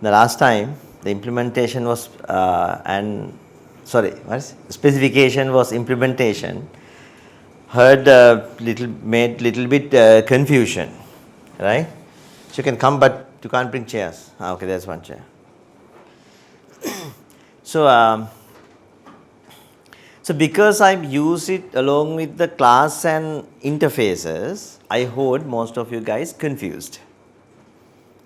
The last time the implementation was specification was implementation. Heard made little bit confusion, right? So you can come, but you can't bring chairs. Okay, there's one chair. So because I use it along with the class and interfaces, I heard most of you guys confused,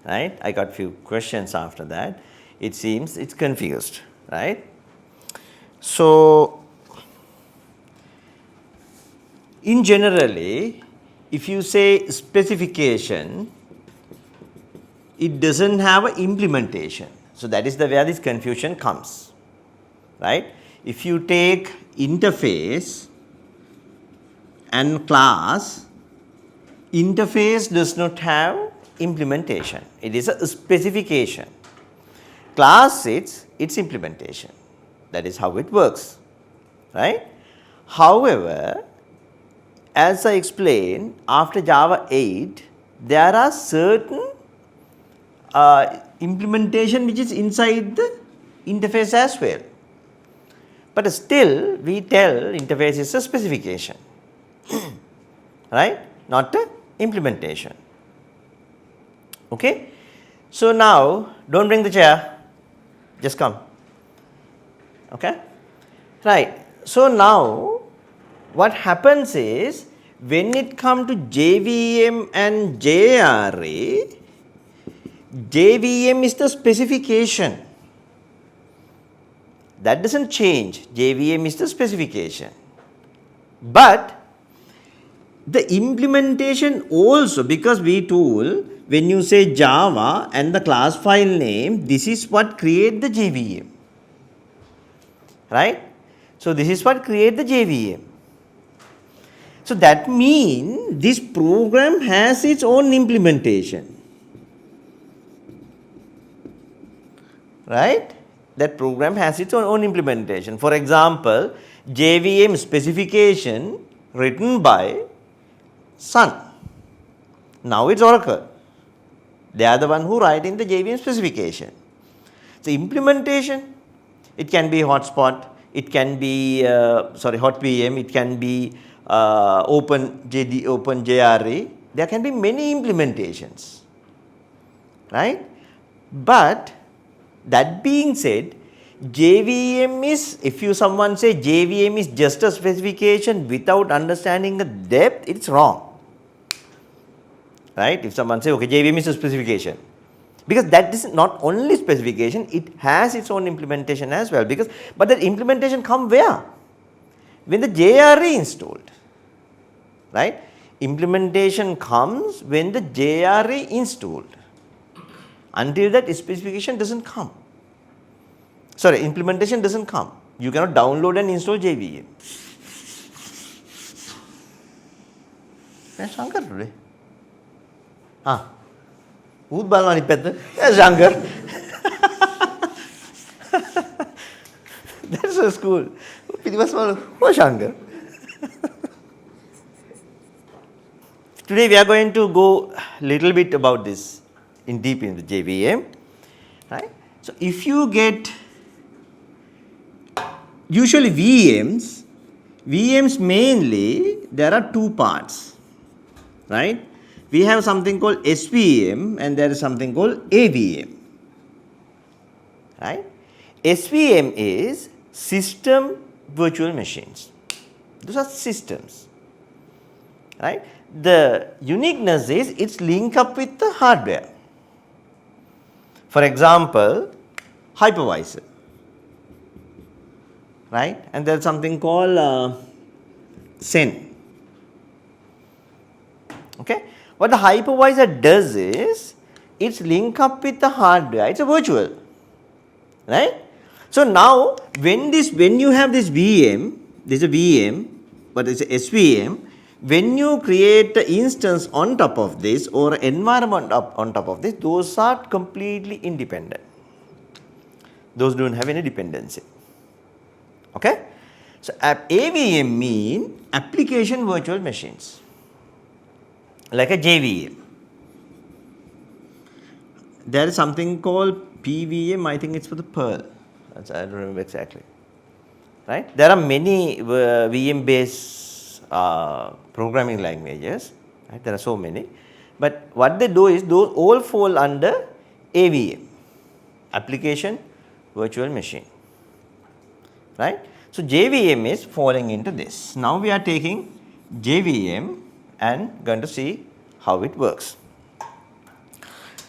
right? I got few questions after that. It seems it's confused, right? So in generally, if you say specification, it doesn't have an implementation. So that is where this confusion comes, right? If you take interface and class, interface does not have implementation. It is a specification. Class, its implementation. That is how it works, right? However, as I explained, after Java 8, there are certain implementation which is inside the interface as well. But still, we tell interface is a specification, right? Not a implementation. Okay? So now, don't bring the chair, just come. Okay? Right. So now, what happens is, when it comes to JVM and JRE, JVM is the specification. That doesn't change. JVM is the specification. But the implementation also, because we told when you say Java and the class file name, this is what create the JVM. Right? So this is what create the JVM. So that means this program has its own implementation. Right? That program has its own implementation. For example, JVM specification written by Sun. Now it's Oracle. They are the one who write in the JVM specification. So implementation, it can be hotspot, it can be hot VM, it can be open JRE. There can be many implementations, right? But that being said, JVM is, if someone say JVM is just a specification without understanding the depth, it's wrong. Right? If someone say, okay, JVM is a specification, because that is not only specification, it has its own implementation as well. But that implementation come where? When the JRE installed, right? Implementation comes when the JRE installed. Until that, specification doesn't come. Sorry, implementation doesn't come. You cannot download and install JVM. That's Shankar today. Who's balani petta? That's Shankar. That's a school. Who's Shankar? Today we are going to go little bit about this in deep in the JVM, right? So if you get usually VMs mainly there are two parts, right? We have something called SVM and there is something called AVM, right? SVM is system virtual machines. Those are systems, right? The uniqueness is it's linked up with the hardware. For example, hypervisor, right? And there's something called Sen. Okay? What the hypervisor does is, it's linked up with the hardware. It's a virtual, right? So now, when you have this VM, this is a VM, but it's a SVM. When you create the instance on top of this or environment on top of this, those are completely independent. Those don't have any dependency. Okay? So AVM mean application virtual machines, like a JVM. There is something called PVM, I think it's for the Perl. I don't remember exactly. Right? There are many VM based programming languages. Right? There are so many. But what they do is those all fall under AVM, application virtual machine. Right? So JVM is falling into this. Now we are taking JVM and going to see how it works.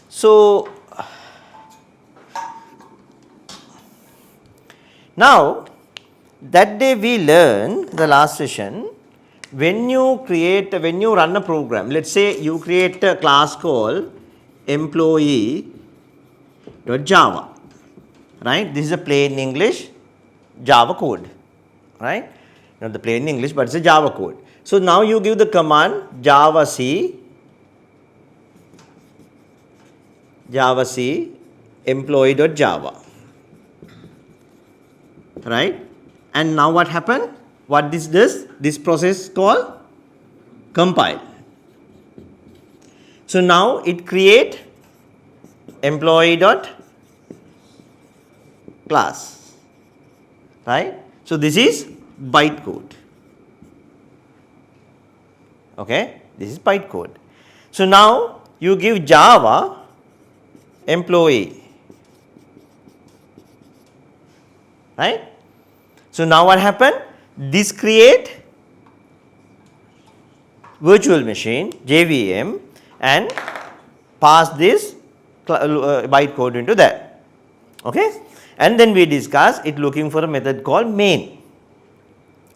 So now that day we learned the last session, when you run a program, let's say you create a class called employee.java, right? This is a plain English Java code, right? Not the plain English, but it's a Java code. So now you give the command java c employee.java, right? And now what happened? What this does? This process called compile. So now it create employee.class, right? So this is bytecode. Okay, this is bytecode. So now you give Java employee, right? So now what happened? This create virtual machine JVM and pass this bytecode into that. Okay, and then we discuss it looking for a method called main.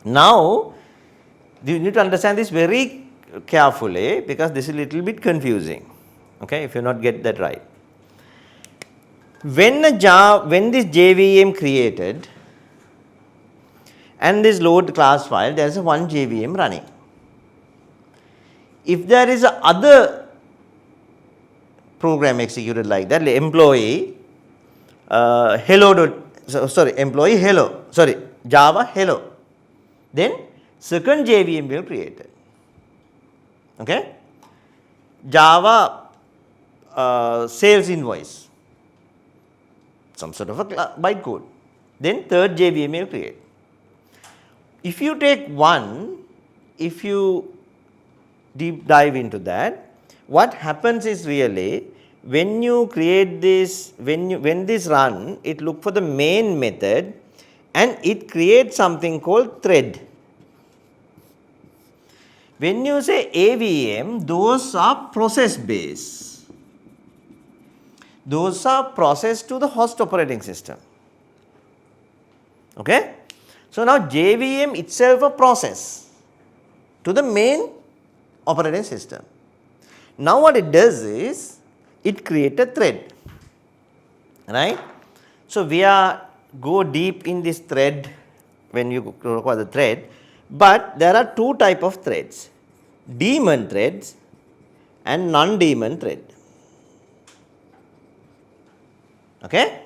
Now you need to understand this very carefully because this is a little bit confusing. Okay, if you not get that right. When this JVM created and this load class file, there is a one JVM running. If there is a other program executed like that, employee Java hello, then second JVM will create it. Okay, Java sales invoice, some sort of a bytecode, then third JVM will create. If you take one, if you deep dive into that, what happens is really when you create this, when this run, it look for the main method and it creates something called thread. When you say AVM, those are process based. Those are processed to the host operating system. Okay? So now JVM itself a process to the main operating system. Now what it does is it creates a thread, right? So we are go deep in this thread when you require the thread, but there are two type of threads, daemon threads and non-daemon thread. Okay,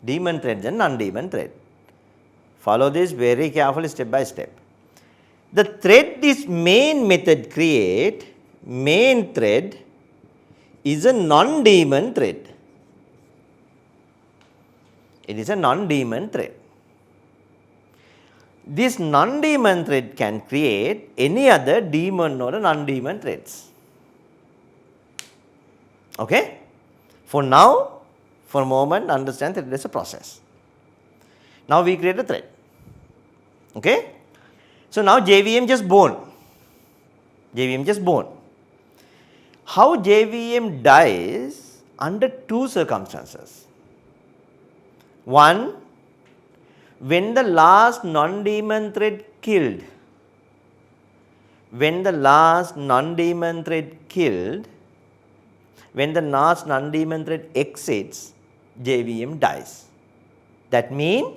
daemon threads and non-daemon thread. Follow this very carefully step by step. The thread this main method create, main thread is a non-daemon thread. It is a non-daemon thread. This non-daemon thread can create any other daemon or non-daemon threads. Okay? For now, for a moment, understand that it is a process. Now we create a thread. Okay? So now JVM just born. JVM just born. How JVM dies under two circumstances. One, when the last non-daemon thread killed. When the last non-daemon thread killed, when the last non-daemon thread exits, JVM dies. That means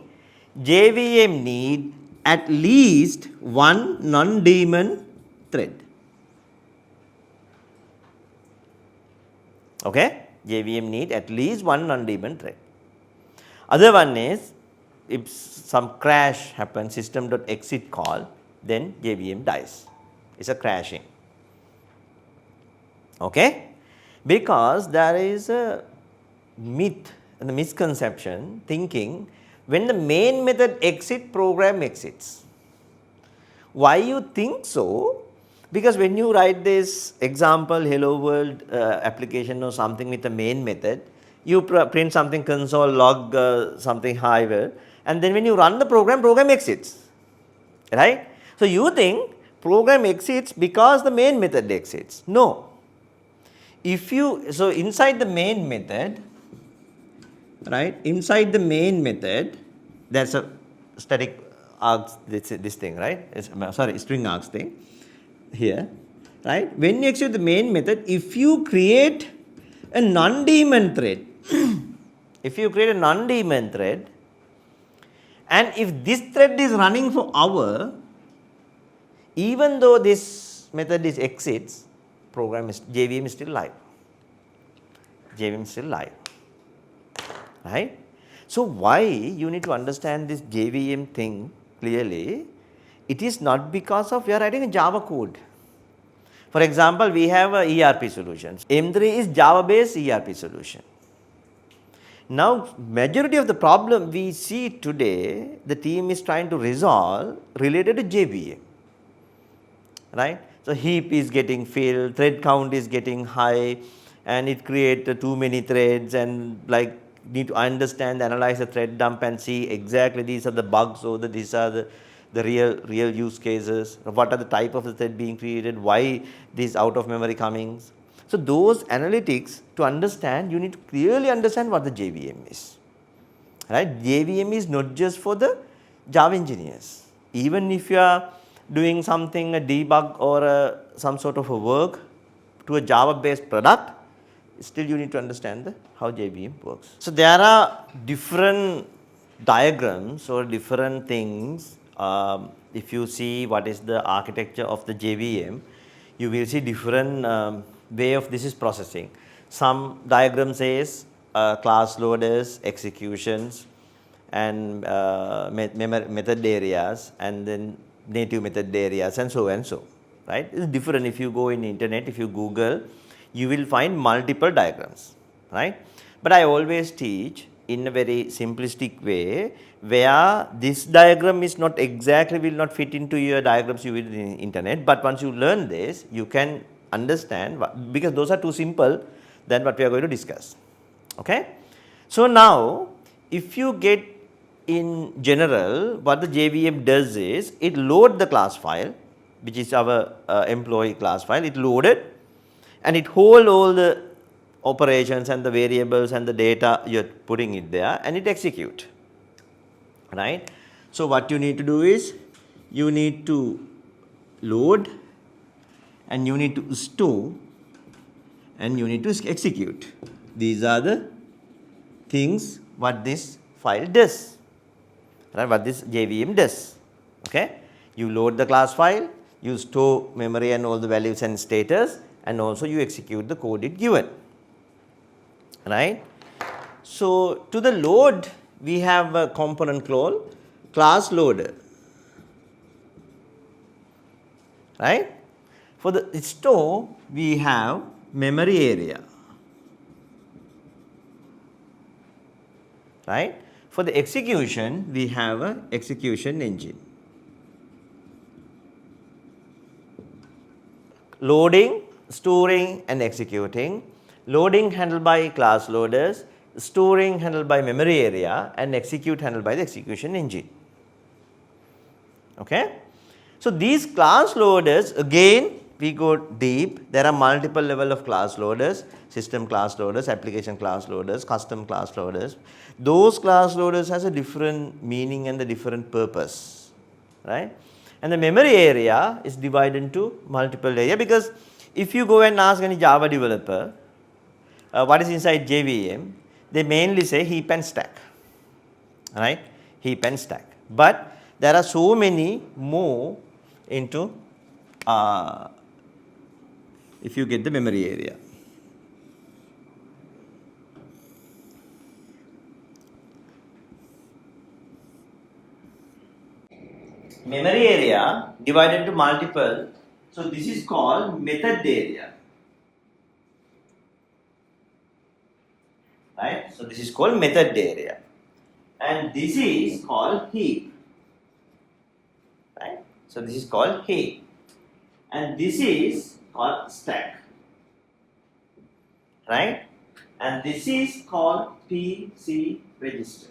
JVM need at least one non-daemon thread. Okay? JVM need at least one non-daemon thread. Other one is if some crash happens, system.exit call, then JVM dies. It's a crashing. Okay? Because there is a myth the misconception thinking when the main method exits, program exits. Why you think so? Because when you write this example hello world application or something with the main method, you print something console log something highware, and then when you run the program exits, right? So you think program exits because the main method exits. No. So inside the main method, right, inside the main method, there's a static args, this thing, right? String args thing here, right? When you execute the main method, if you create a non-daemon thread, if you create a non-daemon thread, and if this thread is running for hour, even though this method is exits, JVM is still live. JVM is still live, right? So why you need to understand this JVM thing clearly? It is not because of we are writing a Java code. For example, we have a ERP solution. M3 is Java based ERP solution. Now, majority of the problem we see today, the team is trying to resolve related to JVM, right? So heap is getting filled, thread count is getting high, and it creates too many threads, and like need to understand, analyze the thread dump and see exactly these are the bugs or these are the real use cases, what are the type of the thread being created, why this out of memory coming. So those analytics to understand, you need to clearly understand what the JVM is, right? JVM is not just for the Java engineers. Even if you are doing something, a debug or some sort of a work to a Java based product, still you need to understand how JVM works. So there are different diagrams or different things. If you see what is the architecture of the JVM, you will see different way of this is processing. Some diagram says class loaders, executions, and method areas, and then native method areas, and so, right? It's different. If you go in internet, if you Google, you will find multiple diagrams, right? But I always teach in a very simplistic way, where this diagram is not exactly will not fit into your diagrams you will in internet, but once you learn this, you can understand because those are too simple than what we are going to discuss. Okay? So now, if you get in general, what the JVM does is it load the class file, which is our employee class file. It loaded, and it hold all the operations and the variables and the data you're putting it there, and it execute, right? So what you need to do is you need to load, and you need to store, and you need to execute. These are the things what this file does, right? What this JVM does. Okay, you load the class file, you store memory and all the values and status, and also you execute the code it given, right? So to the load, we have a component called class loader, right? For the store, we have memory area, right? For the execution, we have a execution engine. Loading, storing, and executing. Loading handled by class loaders, storing handled by memory area, and execute handled by the execution engine. Okay? So these class loaders, again, we go deep. There are multiple level of class loaders, system class loaders, application class loaders, custom class loaders. Those class loaders has a different meaning and a different purpose, right? And the memory area is divided into multiple area, because if you go and ask any Java developer what is inside JVM, they mainly say heap and stack, right? Heap and stack. But there are so many more into if you get the memory area. Memory area divided into multiple, so this is called method area, right? So this is called method area, and this is called heap, right? So this is called heap, and this is called stack, right? And this is called PC register,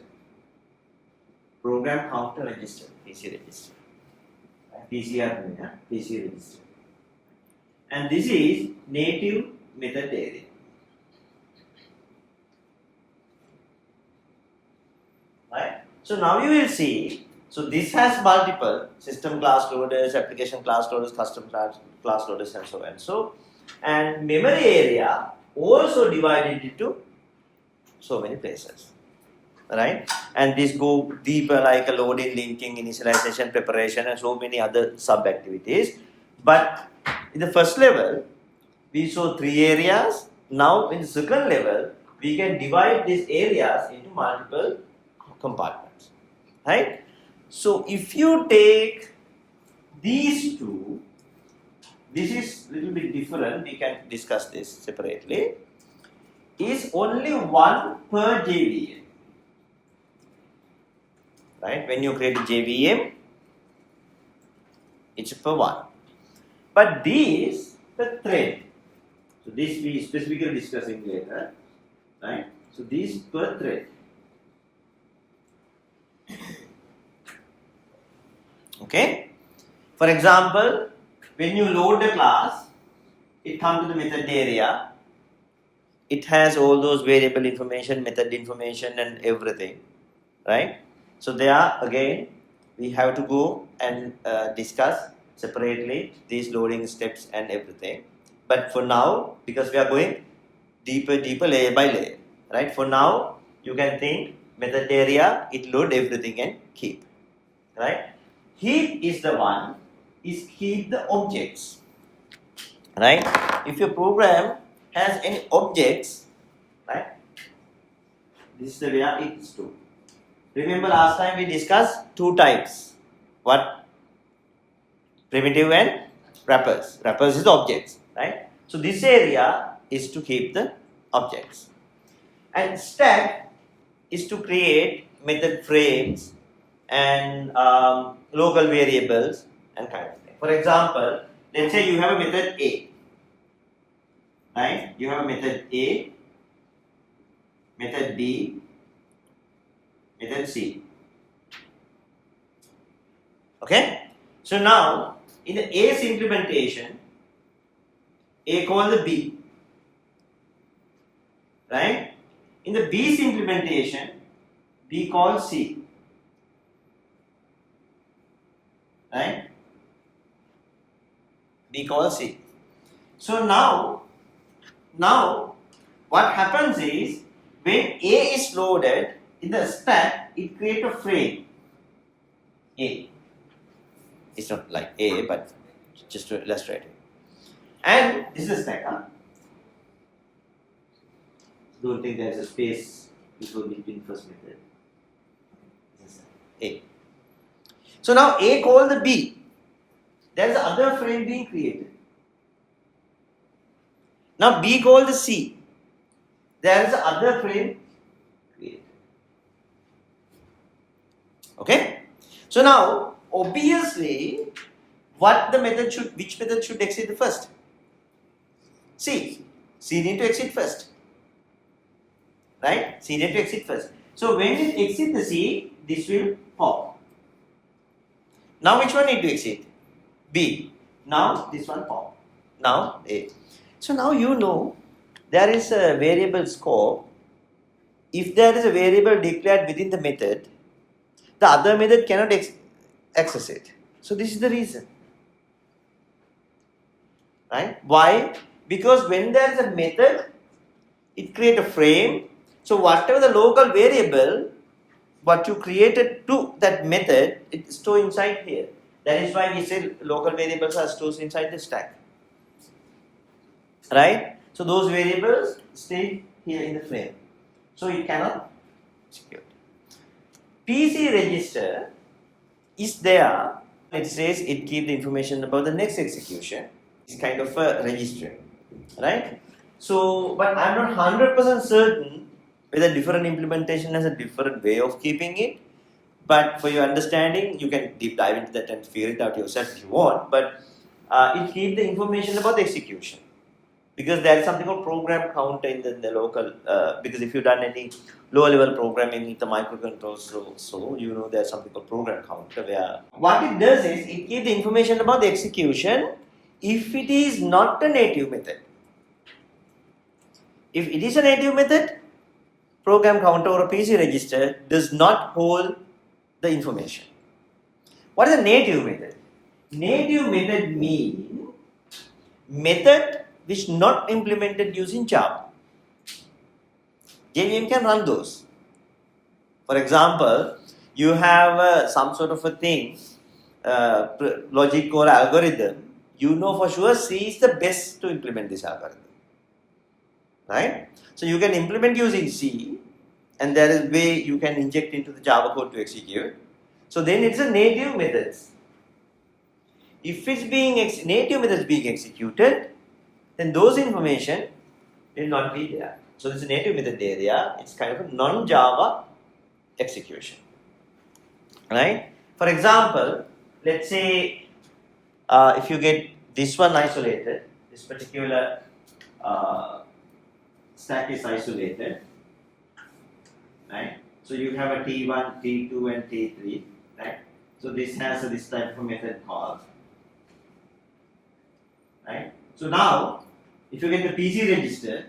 program counter register, PC register, right? PC register, and this is native method area. Right? So now you will see, so this has multiple system class loaders, application class loaders, custom class loaders, and so on. So, and memory area also divided into so many places, right? And this go deeper like a loading, linking, initialization, preparation, and so many other sub activities. But in the first level, we saw 3 areas. Now in the second level, we can divide these areas into multiple compartments, right? So if you take these two, this is little bit different, we can discuss this separately, is only one per JVM, right? When you create a JVM, it's per one, but these the thread, so this we specifically discussing later, right? So these per thread. Okay. For example, when you load the class, it comes to the method area. It has all those variable information, method information, and everything, right? So there again, we have to go and discuss separately these loading steps and everything. But for now, because we are going deeper layer by layer, right? For now, you can think method area, it load everything and keep, right? Heap is the one, is keep the objects, right? If your program has any objects, right? This is the way it is stored. Remember last time we discussed 2 types. What? Primitive and wrappers. Wrappers is objects, right? So this area is to keep the objects. And stack is to create method frames and local variables and kind of thing. For example, let's say you have a method A, right? You have a method A, method B, method C. Okay? So now, in the A's implementation, A call the B, right? In the B's implementation, B calls C, right? B calls C. So now what happens is, when A is loaded in the stack, it creates a frame A. It's not like A, but just to illustrate it. And this is a stack, huh? Don't think there's a space between first method. This is A. So now A call the B. There is another frame being created. Now B call the C. There is another frame created. Okay? So now, obviously, which method should exit first? C. C need to exit first. Right? C need to exit first. So when it exits the C, this will pop. Now which one need to exit? B. Now this one pop. Now A. So now you know there is a variable scope. If there is a variable declared within the method, the other method cannot access it. So this is the reason. Right? Why? Because when there is a method, it creates a frame. So whatever the local variable, what you created to that method, it stores inside here. That is why we say local variables are stored inside the stack. Right? So those variables stay here in the frame. So it cannot execute. PC register is there. It says it keeps the information about the next execution. It's kind of a register. Right? So, but I'm not 100% certain With a different implementation has a different way of keeping it. But for your understanding, you can deep dive into that and figure it out yourself if you want. But it keeps the information about the execution. Because there is something called program counter in the local, because if you've done any lower level programming with the microcontrollers, so you know there's something called program counter where what it does is it gives the information about the execution if it is not a native method. If it is a native method, program counter or a PC register does not hold the information. What is a native method? Native method means method which not implemented using Java. JVM can run those. For example, you have some sort of a thing, logic or algorithm, you know for sure C is the best to implement this algorithm. Right? So you can implement using C, and there is a way you can inject into the Java code to execute. So then it's a native methods. If it's being native methods being executed, then those information will not be there. So this is a native method area. It's kind of a non-Java execution. Right? For example, let's say if you get this one isolated, this particular stack is isolated, right? So you have a T1, T2 and T3, right? So this has this type of method called, right? So now, if you get the PC register,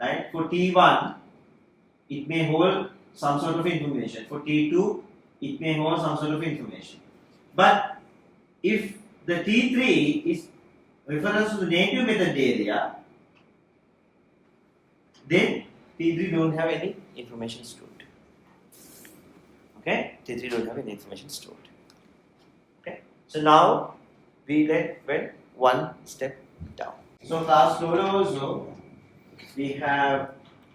right, for T1, it may hold some sort of information. For T2, it may hold some sort of information. But if the T3 is reference to the native method area, then T3 don't have any information stored. Okay, T3 don't have any information stored. Okay, so now we went one step down. So class loader also we have.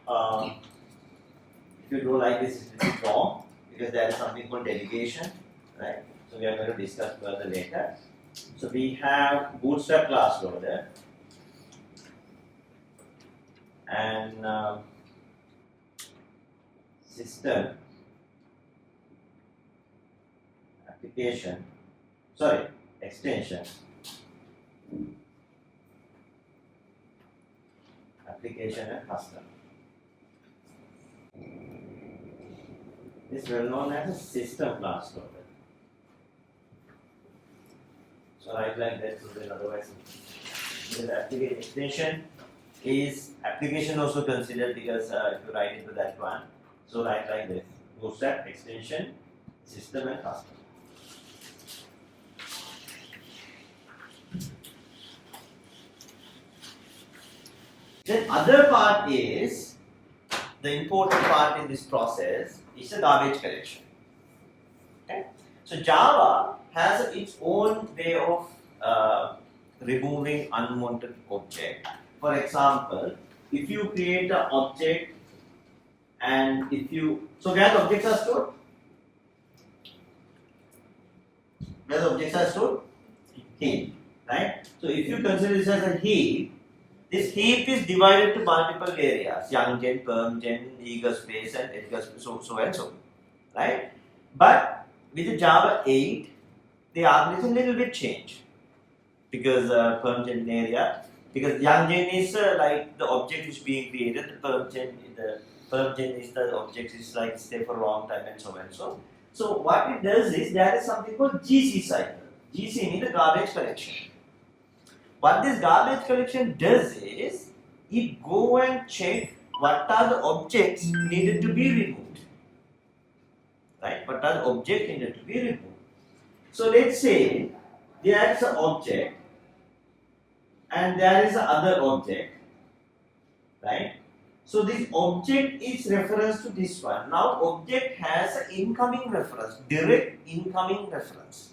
If you do like this, it is wrong because there is something called delegation, right? So we are going to discuss further later. So we have bootstrap class loader and system extension application and custom. This is well known as a system class loader. So write like that, so then otherwise the application extension is application also considered because if you write into that one, so write like this: bootstrap extension, system and custom. Then other part is the important part in this process is the garbage collection. Okay? So Java has its own way of removing unwanted object. For example, if you create an object and so where the objects are stored? Where the objects are stored? Heap, right? So if you consider this as a heap, this heap is divided to multiple areas: young gen, perm gen, eager space, and edgar space, so and so, right? But with the Java 8, the algorithm is a little bit changed because perm gen area, because young gen is like the object is being created, the perm gen is the object is like stay for a long time and so and so. So what it does is there is something called GC cycle. GC means the garbage collection. What this garbage collection does is it go and check what are the objects needed to be removed. Right? What are the objects needed to be removed? So let's say there is an object and there is another object, right? So this object is reference to this one. Now object has an incoming reference, direct incoming reference.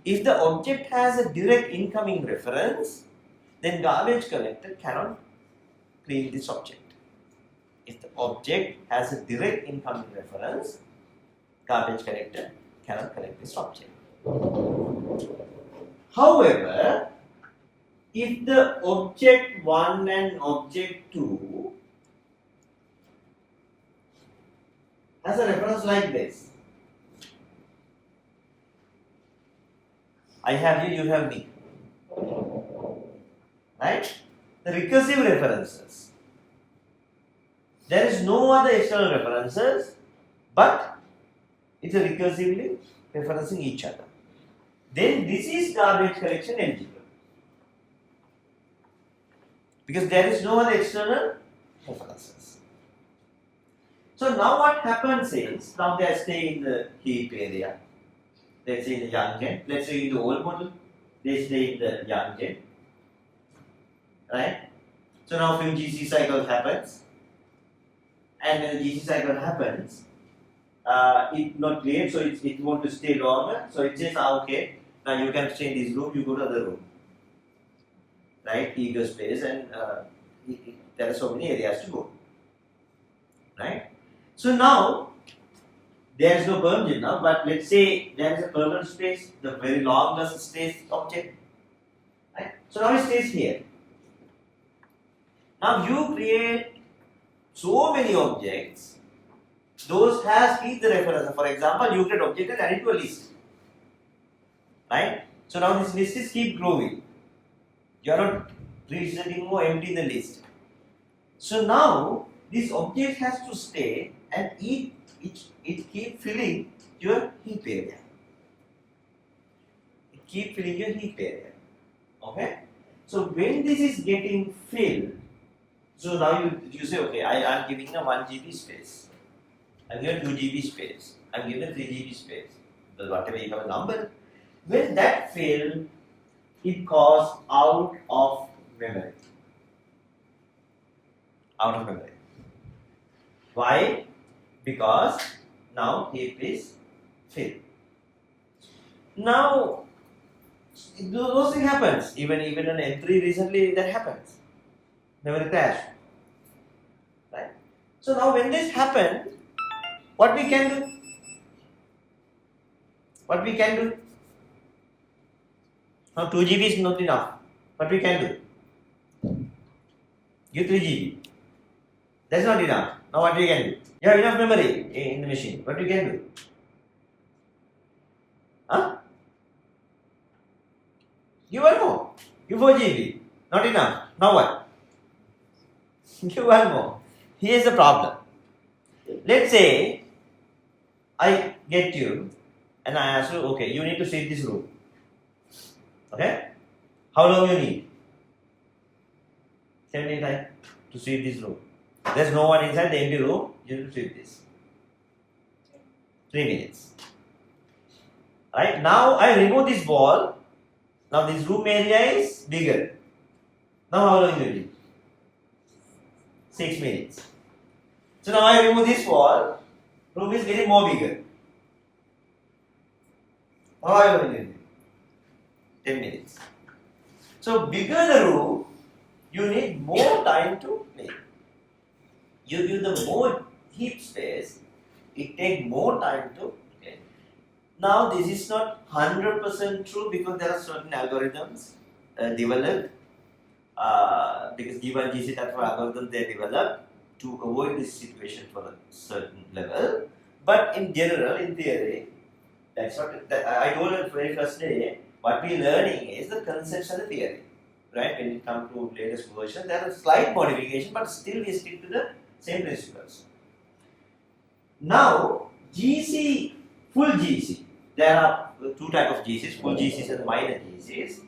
If the object has a direct incoming reference, then garbage collector cannot clean this object. If the object has a direct incoming reference, garbage collector cannot collect this object. However, if the object 1 and object 2 has a reference like this. I have you, you have me. Right? The recursive references. There is no other external references, but it's a recursively referencing each other. Then this is garbage collection eligible. Because there is no other external references. So now what happens is, now they stay in the heap area. Let's say in the young gen. Let's say in the old model, they stay in the young gen. Right? So now few GC cycle happens. And when the GC cycle happens, it not clear, so it want to stay longer. So it says, okay, now you can stay in this room, you go to other room. Right? Eager space, and there are so many areas to go. Right? So now, there is no permanent now, but let's say there is a permanent space, the very longest stays object. Right? So now it stays here. Now you create so many objects, those has keep the reference. For example, you create object and add it to a list. Right? So now this list is keep growing. You are not representing more empty in the list. So now this object has to stay and it keep filling your heap area. It keep filling your heap area. Okay? So when this is getting filled, so now you say, okay, I am giving a 1 GB space. I am giving 2 GB space. I am giving 3 GB space. But whatever you have a number. When that fails, it calls out of memory. Out of memory. Why? Because now heap is filled. Now, those things happens. Even in an M3 recently that happens. Memory crash. Right? So now when this happens, what we can do? What we can do? Now 2 GB is not enough. What we can do? Give 3 GB. That's not enough. Now what we can do? You have enough memory in the machine. What we can do? Huh? Give one more. Give 4 GB. Not enough. Now what? Give one more. Here's the problem. Let's say I get you and I ask you, okay, you need to sweep this room. Okay? How long you need? 7 minutes time to sweep this room. There's no one inside the empty room, you need to sweep this. 3 minutes. Right? Now I remove this wall. Now this room area is bigger. Now how long you need? 6 minutes. So now I remove this wall, room is getting more bigger. How long you need? 10 minutes. So bigger the room, you need more time to make. You give the more heap space, it takes more time to make. Now this is not 100% true because there are certain algorithms developed because G1, GC type of algorithm they developed to avoid this situation for a certain level. But in general, in theory, that's what I told you very first day. What we are learning is the concepts and the theory. Right? When it comes to latest version, there is a slight modification, but still we stick to the same principles. Now, GC, full GC. There are two types of GCs, full GCs and minor GCs.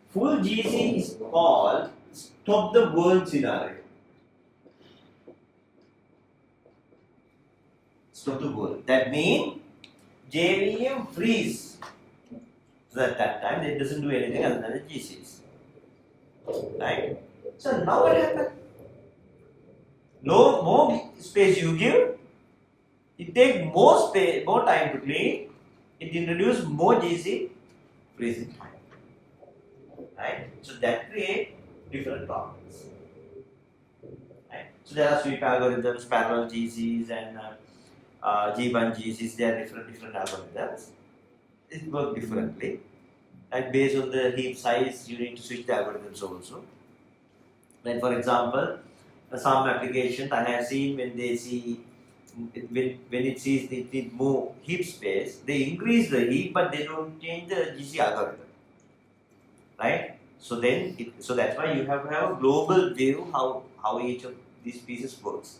Full GC is called stop the world scenario. Stop the world. That means JVM freeze. So at that time it doesn't do anything other than the GCs. Right? So now what happened? More space you give, it takes more space, more time to clean, it introduces more GC freezing time. Right? So that creates different problems. Right? So there are sweep algorithms, parallel GCs and G1 GCs, there are different algorithms. It works differently. And based on the heap size, you need to switch the algorithms also. Like for example, some applications I have seen when they see when it sees it move heap space, they increase the heap, but they don't change the GC algorithm, right? So then, so that's why you have to have a global view how each of these pieces works,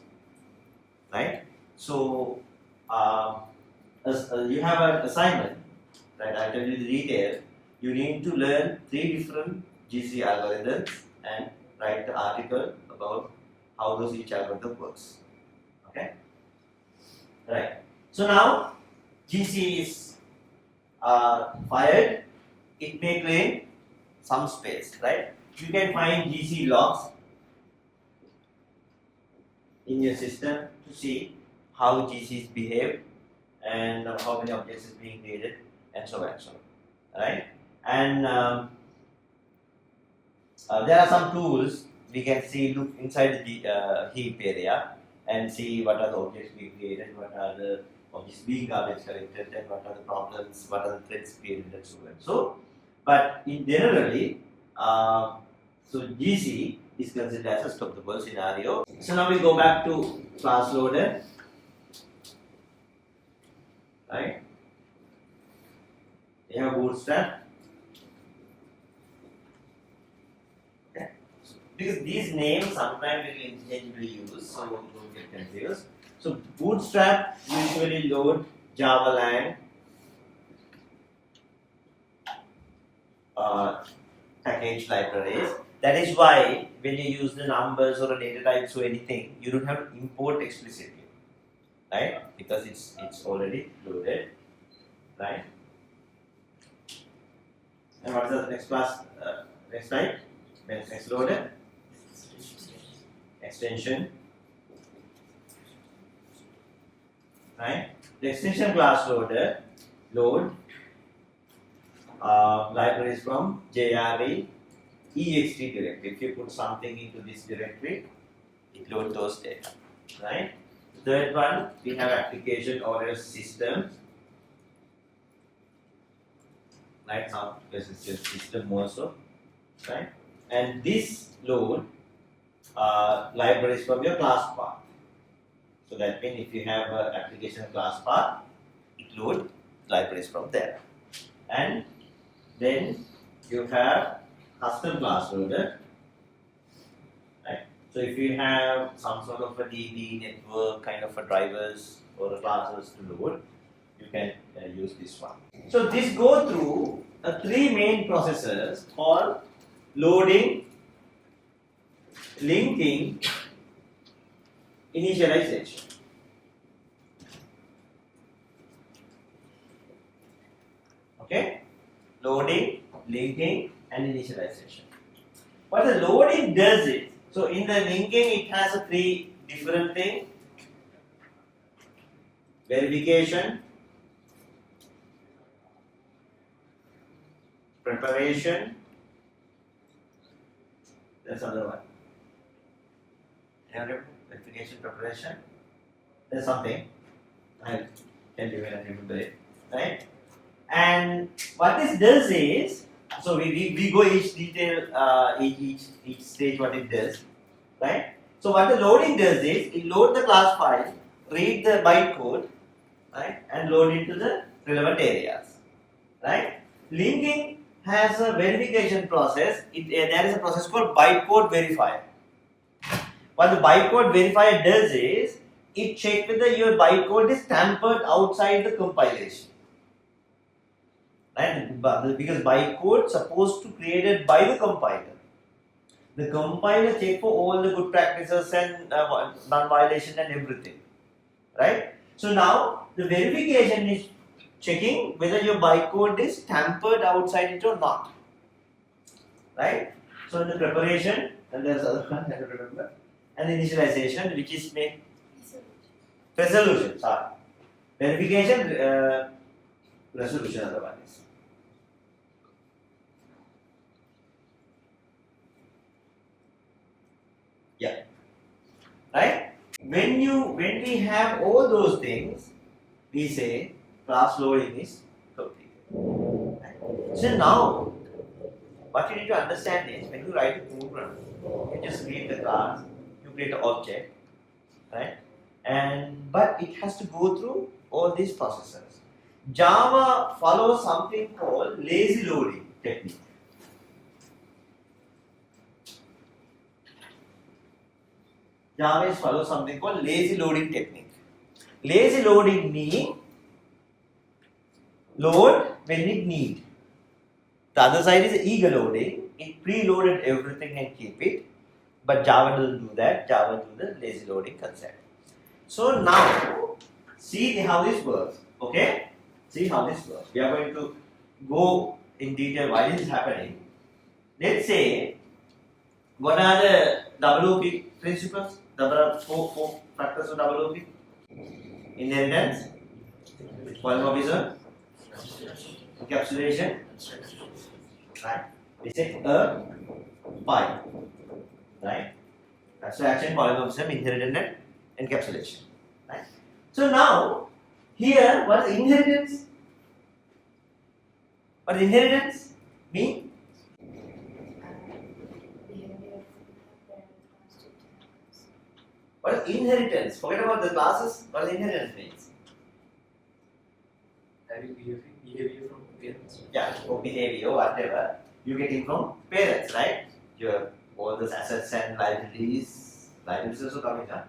right? So you have an assignment, right? I tell you the detail. You need to learn 3 different GC algorithms and write the article about how those each algorithm works. Okay, right. So now GC is fired. It may claim some space, right? You can find GC logs in your system to see how GCs behave and how many objects is being created and so on and so on, right? And there are some tools we can see, look inside the heap area and see what are the objects being created, what are the objects being garbage collected, and what are the problems, what are the threads created, and so on. So, but in generally, so GC is considered as a stop the world scenario. So now we go back to class loader, right? We have bootstrap. Okay. Because these names sometimes we will interchangeably use, so don't get confused. So bootstrap usually load Java Lang package libraries. That is why when you use the numbers or a data types or anything, you don't have to import explicitly, right? Because it's already loaded, right? And what is the next class? Next type? Next loader? Extension. Right? The extension class loader load libraries from JRE ext directory. If you put something into this directory, it loads those data. Right? Third one, we have application or system. Right? Some because it's just system also. Right? And this load libraries from your class path. So that means if you have an application class path, it loads libraries from there. And then you have custom class loader. Right? So if you have some sort of a DB network kind of a drivers or a classes to load, you can use this one. So this go through 3 main processes called loading, linking, initialization. Okay, loading, linking, and initialization. What the loading does is, so in the linking it has 3 different things: verification, preparation. That's another one. Verification, preparation. There's something. I'll tell you when I remember it. Right? And what this does is, so we go each detail, each stage what it does. Right? So what the loading does is, it load the class file, read the bytecode, right, and load into the relevant areas. Right? Linking has a verification process. There is a process called bytecode verifier. What the bytecode verifier does is, it checks whether your bytecode is tampered outside the compilation. Right? Because bytecode supposed to created by the compiler. The compiler check for all the good practices and non-violation and everything. Right? So now the verification is checking whether your bytecode is tampered outside it or not. Right? So in the preparation, and there's other one I don't remember, and initialization, which is made resolution. Sorry, verification, resolution. Other one is. Yeah. Right? When we have all those things, we say class loading is complete. Right? So now, what you need to understand is, when you write a program, you just create the class, you create an object, right? but it has to go through all these processes. Java follows something called lazy loading technique. Java follows something called lazy loading technique. Lazy loading means load when it needs. The other side is eager loading. It preloaded everything and keep it. But Java doesn't do that. Java do the lazy loading concept. So now, see how this works. Okay? See how this works. We are going to go in detail why this is happening. Let's say, what are the double OP principles? There are four factors of double OP. Inheritance, polymorphism, encapsulation, right? We say a pi, right? Abstraction, polymorphism, inheritance, and encapsulation, right? So now, here, what is inheritance? What does inheritance mean? What is inheritance? Forget about the classes. What does inheritance means? Having behavior from parents. Yeah, or behavior, whatever. You get it from parents, right? Your all those assets and liabilities. Liabilities also coming up.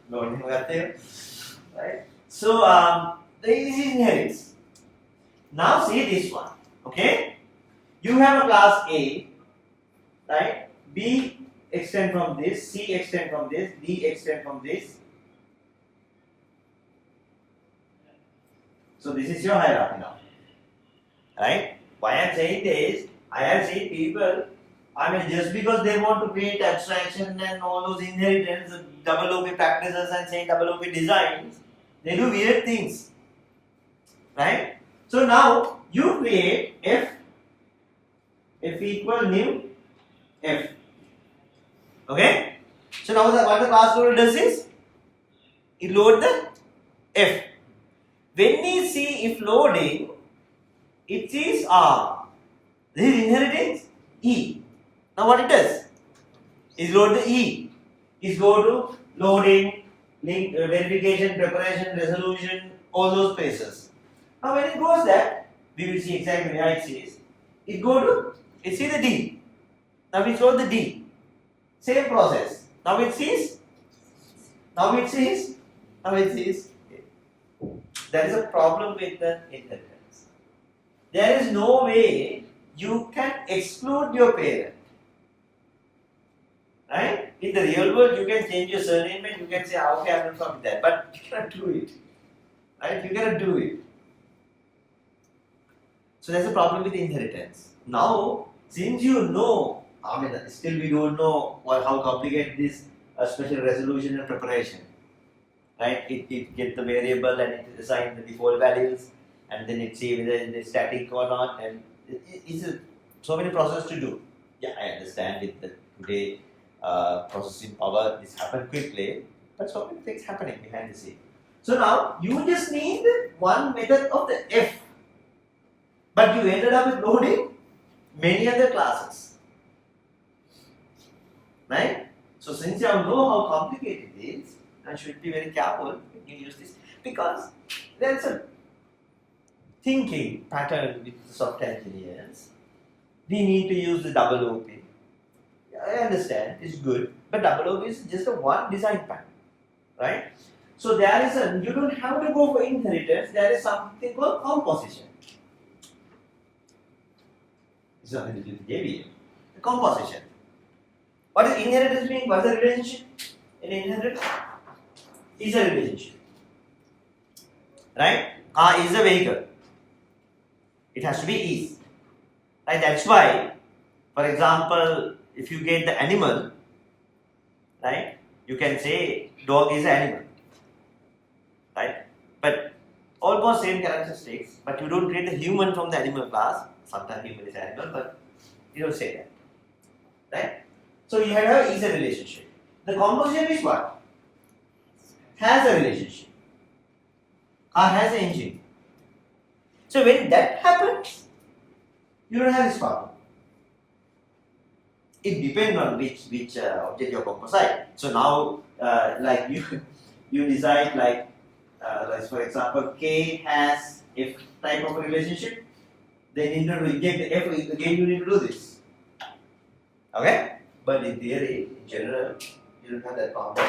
Loading there, right? So this is inheritance. Now see this one. Okay? You have a class A, right? B extend from this, C extend from this, D extend from this. So this is your hierarchy now, right? Why I am saying this, I have seen people, I mean just because they want to create abstraction and all those inheritance, double OP practices and saying double OP designs, they do weird things, right? So now you create F equal new F. Okay? So now what the class loader does is, it load the F. When we see if loading, it sees R. This is inheritance E. Now what it does? Is load the E. Is go to loading, link, verification, preparation, resolution, all those places. Now when it goes that, we will see exactly where it sees. It go to, it sees the D. Now we load the D. Same process. Now it sees. Now it sees. Now it sees. There is a problem with the inheritance. There is no way you can exclude your parent. Right? In the real world, you can change your surname and you can say, okay, I'm not from that. But you cannot do it. Right? You cannot do it. So there's a problem with inheritance. Now, since you know, I mean, still we don't know how complicated this special resolution and preparation. Right? It gets the variable and it assigns the default values and then it see whether it is static or not, and it's so many processes to do. Yeah, I understand with the today processing power, this happened quickly, but so many things happening behind the scene. So now you just need one method of the F, but you ended up with loading many other classes. Right? So since you know how complicated it is, I should be very careful when you use this, because there is a thinking pattern with software engineers. We need to use the double OP. I understand, it's good, but double OP is just a one design pattern, right? So there is you don't have to go for inheritance, there is something called composition. It's something to do with JVM. The composition. What does inheritance mean? What is the relationship in inheritance? Is a relationship. Right? Car is a vehicle. It has to be is. Right? That's why, for example, if you get the animal, right, you can say dog is an animal. Right? But almost same characteristics, but you don't create the human from the animal class. Sometimes human is animal, but you don't say that. Right? So you have is a relationship. The composition is what? Has a relationship. Car has an engine. So when that happens, you don't have this problem. it depends on which object you composite. So now, like you decide like for example, K has F type of a relationship. Then in order to inject the F again, you need to do this. Okay, but in theory, in general, you don't have that problem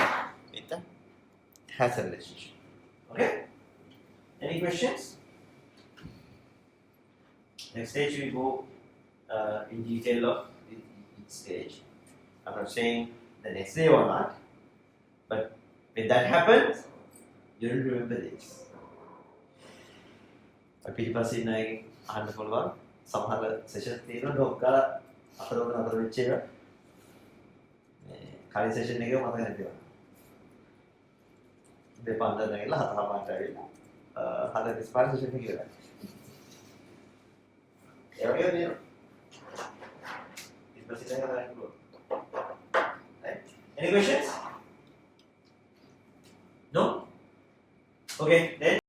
with the has a relationship. Okay. Any questions? Next stage we go in detail of each stage. I'm not saying the next day or not, but when that happens, you will remember this. පිටිපස්සේ ඉන්න අයගෙන් අහන්න පුළුවන් සමහර sessions තියෙනවා dog ගාලා අතර වෙච්ච ඒවා මේ කලින් සෙෂන් එකේ මතක නැතිව දෙපන්දර නැගලා හතරමාරට ඇවිල්ලා හතර 35 සෙෂන් එක ඉවරයි ඒ වගේ තියෙනවා පිටිපස්සේ ඉන්න අය පුළුවන් Any questions? No? Okay, then